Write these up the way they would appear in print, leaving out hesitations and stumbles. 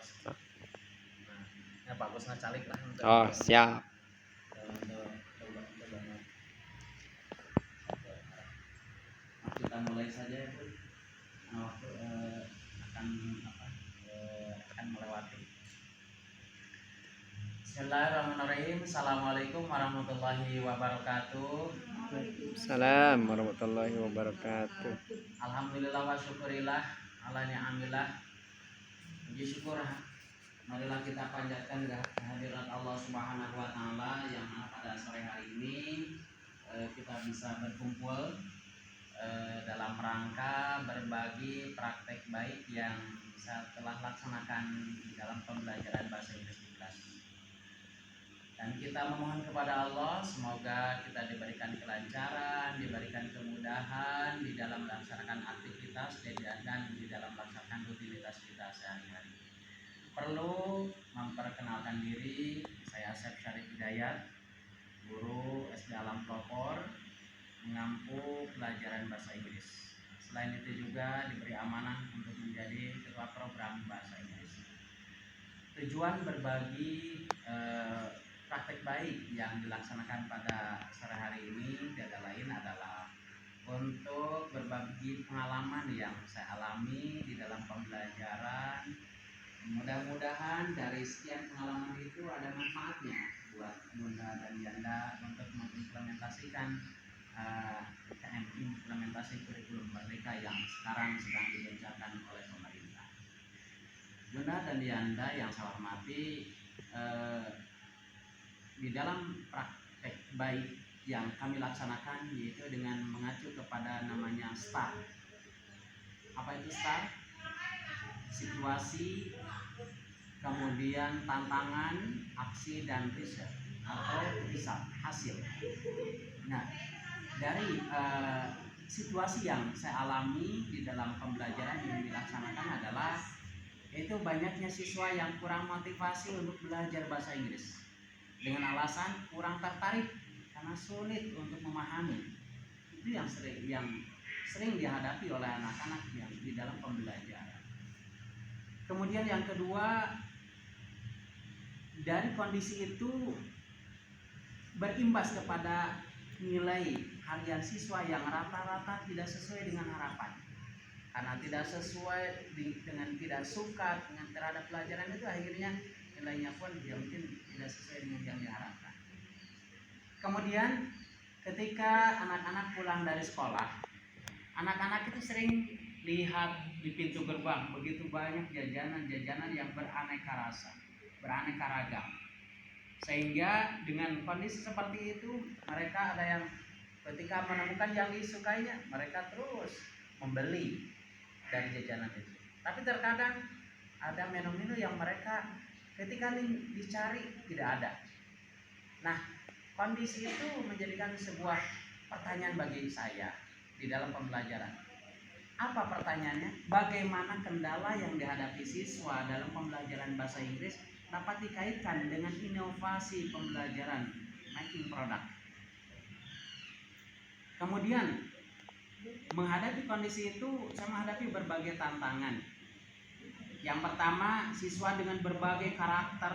Nah, ya bagus ngecalik lah untuk Oh, siap. kita mulai saja ya Bu. Waktu akan melewati. Bismillahirrahmanirrahim. Assalamualaikum warahmatullahi wabarakatuh. Waalaikumsalam warahmatullahi wabarakatuh. Alhamdulillah wa syukurillah ala ni'amillah. Puji syukur marilah kita panjatkan kehadirat Allah Subhanahu wa taala yang pada sore hari ini kita bisa berkumpul dalam rangka berbagi praktek baik yang saya telah laksanakan di dalam pembelajaran bahasa Inggris di kelas. Dan kita memohon kepada Allah semoga kita diberikan kelancaran, diberikan kemudahan di dalam melaksanakan aktivitas dan di dalam melaksanakan rutinitas kita sehari-hari. Perlu memperkenalkan diri, saya Asep Syarif Hidayat, guru SD Alam Pelopor, mengampu pelajaran bahasa Inggris. Selain itu juga diberi amanah untuk menjadi ketua program bahasa Inggris. Tujuan berbagi praktek baik yang dilaksanakan pada sore hari ini tidak lain adalah untuk berbagi pengalaman yang saya alami di dalam pembelajaran. Mudah-mudahan dari sekian pengalaman itu ada manfaatnya buat Bunda dan Yanda untuk mengimplementasikan implementasi kurikulum merdeka yang sekarang sedang digencarkan oleh pemerintah. Bunda dan Yanda yang saya hormati, di dalam praktek baik yang kami laksanakan yaitu dengan mengacu kepada namanya STAR. Apa itu STAR? Situasi, kemudian tantangan, aksi, dan riset atau result, hasil. Nah, dari situasi yang saya alami di dalam pembelajaran yang dilaksanakan adalah itu banyaknya siswa yang kurang motivasi untuk belajar bahasa Inggris dengan alasan kurang tertarik karena sulit untuk memahami. Itu yang sering dihadapi oleh anak-anak yang di dalam pembelajaran. Kemudian yang kedua, dari kondisi itu berimbas kepada nilai harian siswa yang rata-rata tidak sesuai dengan harapan. Karena tidak sesuai dengan tidak suka dengan terhadap pelajaran itu, akhirnya nilainya pun ya mungkin tidak sesuai dengan yang diharapkan. Kemudian ketika anak-anak pulang dari sekolah, anak-anak itu sering lihat di pintu gerbang begitu banyak jajanan-jajanan yang beraneka rasa, beraneka ragam. Sehingga dengan kondisi seperti itu, mereka ada yang ketika menemukan yang disukainya, mereka terus membeli dari jajanan itu. Tapi terkadang ada menu-menu yang mereka ketika dicari tidak ada. Nah, kondisi itu menjadikan sebuah pertanyaan bagi saya di dalam pembelajaran. Apa pertanyaannya? Bagaimana kendala yang dihadapi siswa dalam pembelajaran bahasa Inggris dapat dikaitkan dengan inovasi pembelajaran making product. Kemudian menghadapi kondisi itu saya menghadapi berbagai tantangan. Yang pertama, siswa dengan berbagai karakter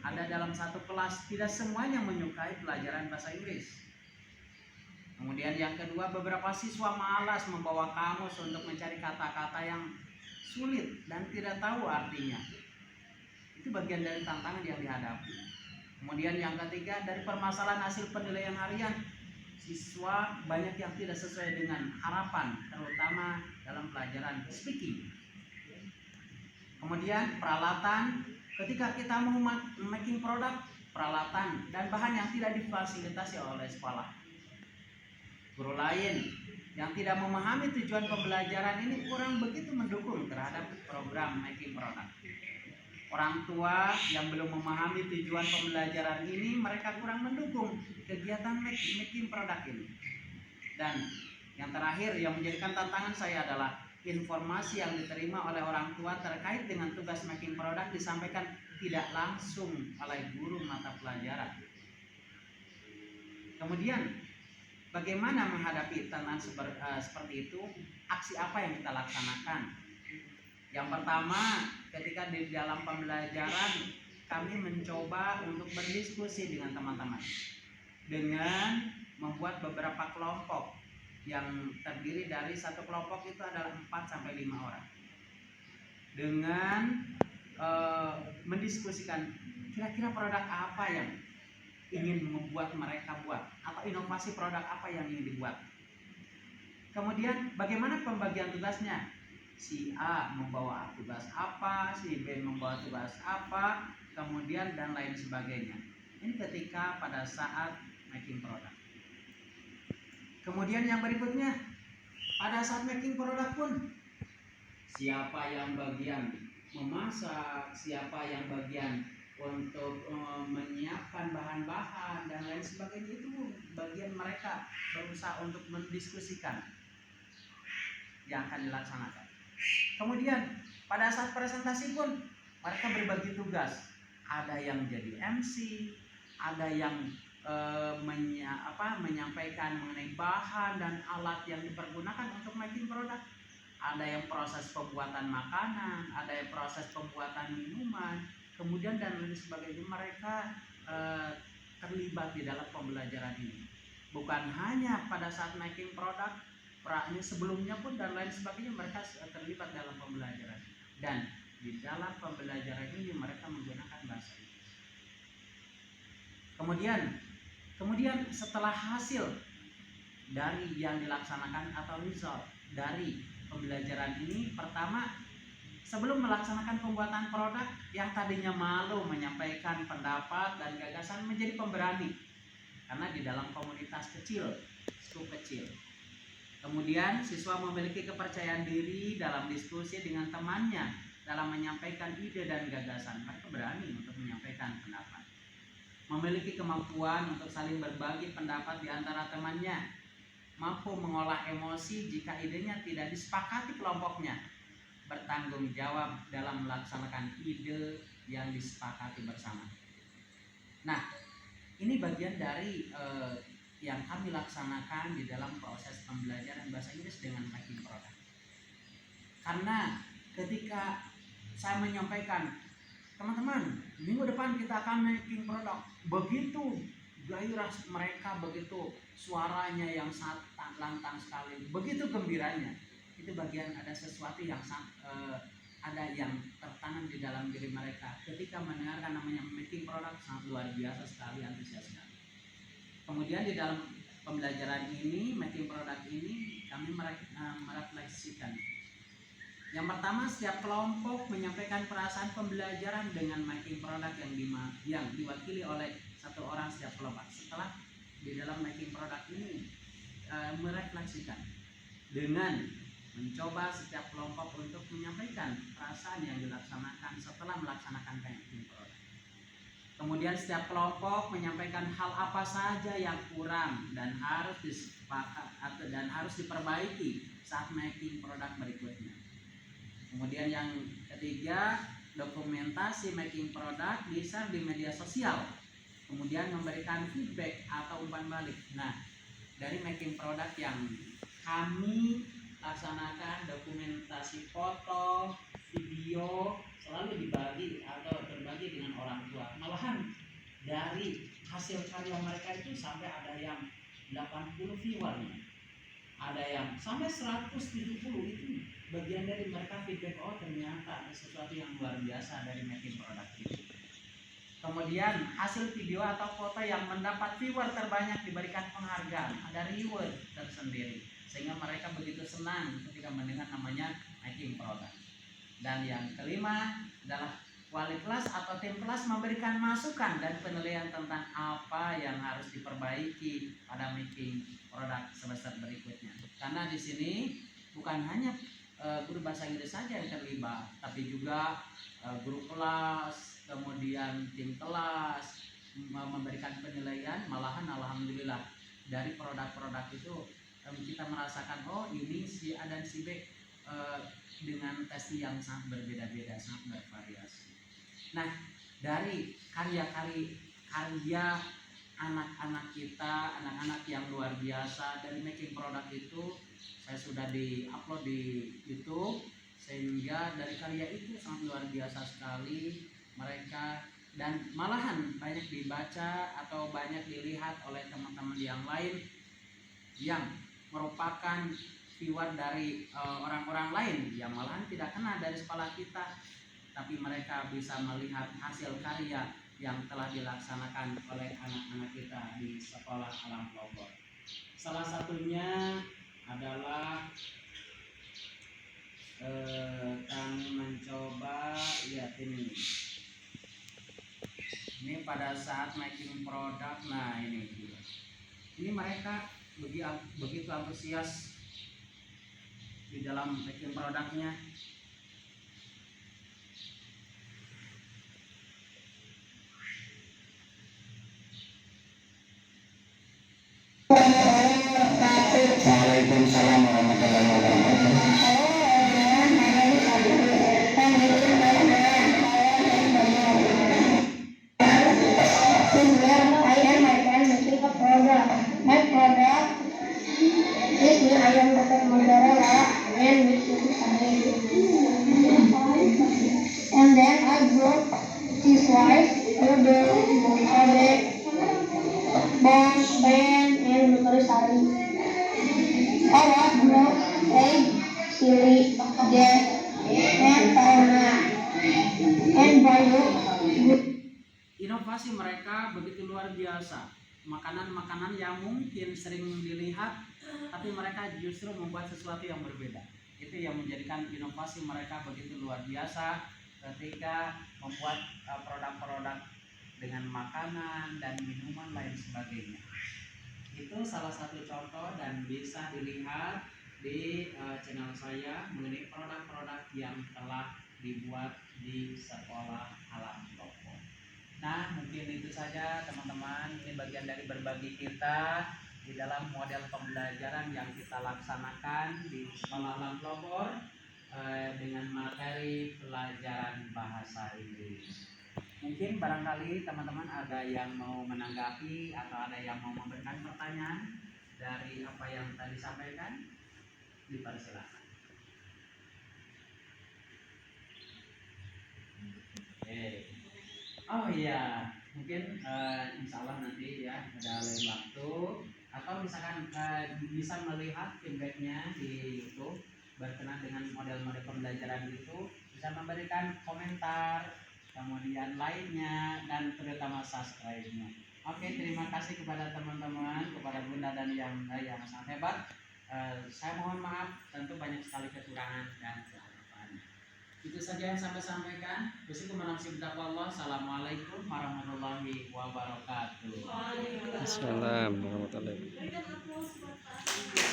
ada dalam satu kelas, tidak semuanya menyukai pelajaran bahasa Inggris. Kemudian yang kedua, beberapa siswa malas membawa kamus untuk mencari kata-kata yang sulit dan tidak tahu artinya. Itu bagian dari tantangan yang dihadapi. Kemudian yang ketiga, dari permasalahan hasil penilaian harian, siswa banyak yang tidak sesuai dengan harapan, terutama dalam pelajaran speaking. Kemudian peralatan, ketika kita mau making product, peralatan dan bahan yang tidak difasilitasi oleh sekolah. Guru lain yang tidak memahami tujuan pembelajaran ini kurang begitu mendukung terhadap program making product. Orang tua yang belum memahami tujuan pembelajaran ini, mereka kurang mendukung kegiatan making product ini. Dan yang terakhir yang menjadikan tantangan saya adalah informasi yang diterima oleh orang tua terkait dengan tugas making product disampaikan tidak langsung oleh guru mata pelajaran. Kemudian bagaimana menghadapi tantangan seperti itu? Aksi apa yang kita laksanakan? Yang pertama, ketika di dalam pembelajaran kami mencoba untuk berdiskusi dengan teman-teman dengan membuat beberapa kelompok yang terdiri dari satu kelompok itu adalah 4 sampai 5 orang. Dengan mendiskusikan kira-kira produk apa yang ingin membuat mereka buat atau inovasi produk apa yang ingin dibuat. Kemudian bagaimana pembagian tugasnya? Si A membawa tugas apa, si B membawa tugas apa, kemudian dan lain sebagainya. Ini ketika pada saat making product. Kemudian yang berikutnya, pada saat making product pun siapa yang bagian memasak, siapa yang bagian untuk menyiapkan bahan-bahan dan lain sebagainya, itu bagian mereka berusaha untuk mendiskusikan yang akan dilaksanakan. Kemudian pada saat presentasi pun mereka berbagi tugas. Ada yang jadi MC, ada yang menyampaikan mengenai bahan dan alat yang dipergunakan untuk making product. Ada yang proses pembuatan makanan, ada yang proses pembuatan minuman, kemudian dan lain sebagainya. Mereka terlibat di dalam pembelajaran ini. Bukan hanya pada saat making product, praknya sebelumnya pun dan lain sebagainya mereka terlibat dalam pembelajaran. Dan di dalam pembelajaran ini mereka menggunakan bahasa Inggris. Kemudian setelah hasil dari yang dilaksanakan atau result dari pembelajaran ini, pertama, sebelum melaksanakan pembuatan produk, yang tadinya malu menyampaikan pendapat dan gagasan menjadi pemberani karena di dalam komunitas kecil, skup kecil. Kemudian siswa memiliki kepercayaan diri dalam diskusi dengan temannya dalam menyampaikan ide dan gagasan. Mereka berani untuk menyampaikan pendapat. Memiliki kemampuan untuk saling berbagi pendapat di antara temannya. Mampu mengolah emosi jika idenya tidak disepakati kelompoknya. Bertanggung jawab dalam melaksanakan ide yang disepakati bersama. Nah, ini bagian dari yang kami laksanakan di dalam proses pembelajaran bahasa Inggris dengan making product. Karena ketika saya menyampaikan, teman-teman, minggu depan kita akan making product, begitu gairah mereka, begitu suaranya yang sangat lantang sekali, begitu gembiranya. Itu bagian ada sesuatu yang ada yang tertanam di dalam diri mereka ketika mendengarkan namanya making product. Sangat luar biasa sekali, antusias sekali. Kemudian di dalam pembelajaran ini, making product ini, kami merefleksikan. Yang pertama, setiap kelompok menyampaikan perasaan pembelajaran dengan making product yang diwakili oleh satu orang setiap kelompok. Setelah di dalam making product ini merefleksikan dengan mencoba setiap kelompok untuk menyampaikan perasaan yang dilaksanakan setelah melaksanakan making product. Kemudian setiap kelompok menyampaikan hal apa saja yang kurang dan harus diperbaiki saat making product berikutnya. Kemudian yang ketiga, dokumentasi making product bisa di media sosial. Kemudian memberikan feedback atau umpan balik. Nah, dari making product yang kami laksanakan, dokumentasi foto, video selalu dibagi atau berbagi dengan orang tua. Malahan dari hasil karya mereka itu sampai ada yang 80 viewer, ada yang sampai 170. Itu bagian dari mereka feedback, oh ternyata ada sesuatu yang luar biasa dari making product itu. Kemudian hasil video atau foto yang mendapat viewer terbanyak diberikan penghargaan, ada reward tersendiri, sehingga mereka begitu senang ketika mendengar namanya making product. Dan yang kelima adalah wali kelas atau tim kelas memberikan masukan dan penilaian tentang apa yang harus diperbaiki pada making product semester berikutnya. Karena di sini bukan hanya guru bahasa Inggris saja yang terlibat, tapi juga guru kelas, kemudian tim kelas memberikan penilaian. Malahan alhamdulillah dari produk-produk itu kita merasakan, oh ini si A dan si B dengan tes yang sangat berbeda-beda, sangat bervariasi. Nah, dari karya anak-anak kita, anak-anak yang luar biasa dari making product itu, saya sudah di-upload di YouTube. sehingga dari karya itu sangat luar biasa sekali mereka, dan malahan banyak dibaca atau banyak dilihat oleh teman-teman yang lain yang merupakan viewer dari orang-orang lain yang malahan tidak kenal dari sekolah kita, tapi mereka bisa melihat hasil karya yang telah dilaksanakan oleh anak-anak kita di sekolah Alam Bogor. Salah satunya adalah kami mencoba lihat ini pada saat making produk. Nah ini mereka begitu antusias di dalam making produknya. Waalaikumsalam warahmatullahi wabarakatuh. My product is the ayam butter mozzarella and with and then I brought cheese slice, noodles, cabbage, bones, pan, and nutrisari. I brought egg, chili, gas, and fauna, and banyak. Inovasi mereka begitu luar biasa. Makanan-makanan yang mungkin sering dilihat, tapi mereka justru membuat sesuatu yang berbeda. Itu yang menjadikan inovasi mereka begitu luar biasa ketika membuat produk-produk dengan makanan dan minuman lain sebagainya. Itu salah satu contoh dan bisa dilihat di channel saya mengenai produk-produk yang telah dibuat di sekolah Alam Bogor. Nah, mungkin itu saja teman-teman. Ini bagian dari berbagi kita di dalam model pembelajaran yang kita laksanakan di Sekolah Alam Bogor dengan materi pelajaran bahasa Inggris. Mungkin barangkali teman-teman ada yang mau menanggapi atau ada yang mau memberikan pertanyaan dari apa yang tadi disampaikan, dipersilakan. Oh iya, mungkin insya Allah nanti ya ada lain waktu, atau misalkan bisa melihat feedbacknya di YouTube berkenan dengan model-model pembelajaran itu, bisa memberikan komentar, kemudian lainnya, dan terutama subscribe-nya. Oke, terima kasih kepada teman-teman, kepada Bunda dan yang sangat hebat. Saya mohon maaf, tentu banyak sekali kekurangan dan kesalahan. Itu saja yang saya sampaikan. Assalamualaikum warahmatullahi wabarakatuh. Assalamualaikum warahmatullahi wabarakatuh.